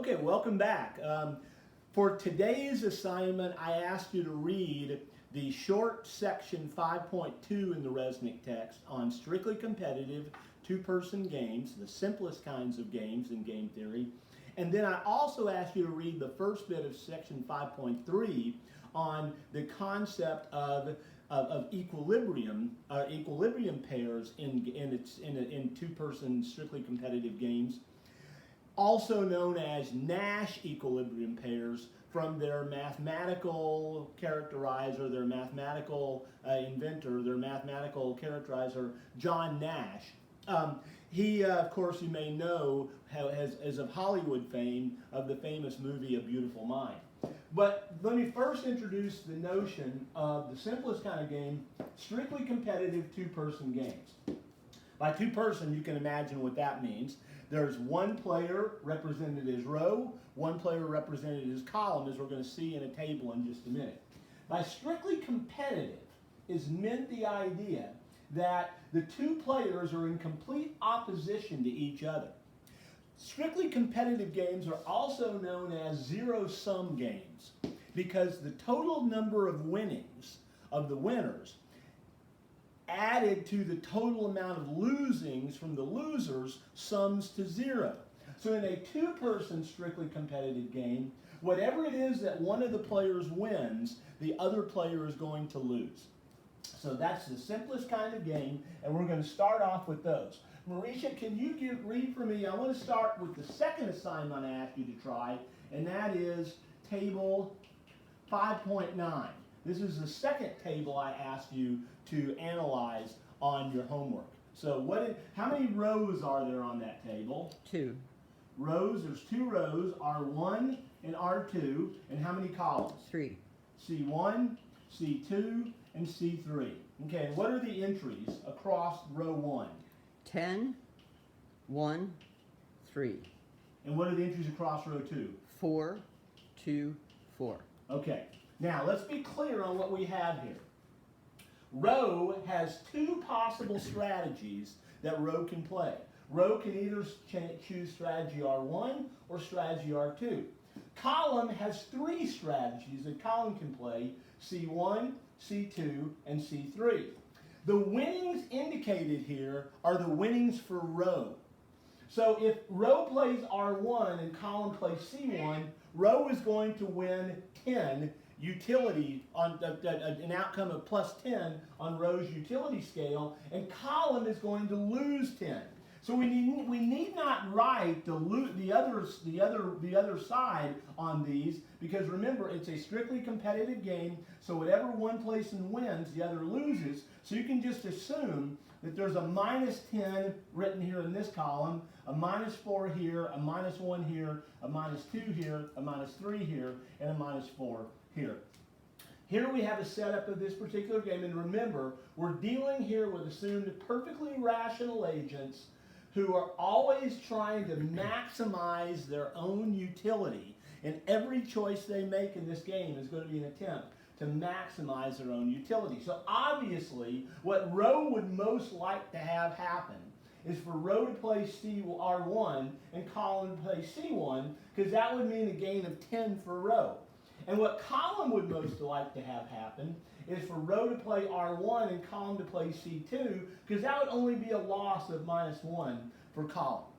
Okay, welcome back. For today's assignment, I asked you to read the short section 5.2 in the Resnick text on strictly competitive two-person games, the simplest kinds of games in game theory. And then I also asked you to read the first bit of section 5.3 on the concept of equilibrium pairs in two-person strictly competitive games, also known as Nash equilibrium pairs, from their mathematical characterizer, their mathematical inventor, their mathematical characterizer, John Nash. He, of course, you may know, is of Hollywood fame, of the famous movie A Beautiful Mind. But let me first introduce the notion of the simplest kind of game, strictly competitive two-person games. By two-person, you can imagine what that means. There's one player represented as row, one player represented as column, as we're going to see in a table in just a minute. By strictly competitive is meant the idea that the two players are in complete opposition to each other. Strictly competitive games are also known as zero-sum games because the total number of winnings of the winners added to the total amount of losings from the losers sums to zero. So in a two-person strictly competitive game, whatever it is that one of the players wins, the other player is going to lose. So that's the simplest kind of game, and we're going to start off with those. Marisha, can you read for me? I want to start with the second assignment I asked you to try, and that is table 5.9. This is the second table I asked you to analyze on your homework. So how many rows are there on that table? 2. Rows, there's 2 rows, R1 and R2, and how many columns? 3. C1, C2, and C3. Okay, and what are the entries across row 1? 10, 1, 3. And what are the entries across row 2? 4, 2, 4. Okay, now let's be clear on what we have here. Row has 2 possible strategies that row can play. Row can either choose strategy R1 or strategy R2. Column has 3 strategies that column can play: C1, C2, and C3. The winnings indicated here are the winnings for row. So if row plays R1 and column plays C1, row is going to win 10 utility on an outcome of plus 10 on row's utility scale, and column is going to lose 10. So we need not write the other side on these, because remember, it's a strictly competitive game, so whatever one person wins, the other loses. So you can just assume that there's a minus 10 written here in this column, a minus 4 here, a minus 1 here, a minus 2 here, a minus 3 here, and a minus 4 here. Here we have a setup of this particular game, and remember, we're dealing here with assumed perfectly rational agents who are always trying to maximize their own utility, and every choice they make in this game is going to be an attempt to maximize their own utility. So obviously, what row would most like to have happen is for row to play R1 and column to play C1, because that would mean a gain of 10 for row. And what column would most like to have happen is for row to play R1 and column to play C2, because that would only be a loss of minus 1 for column.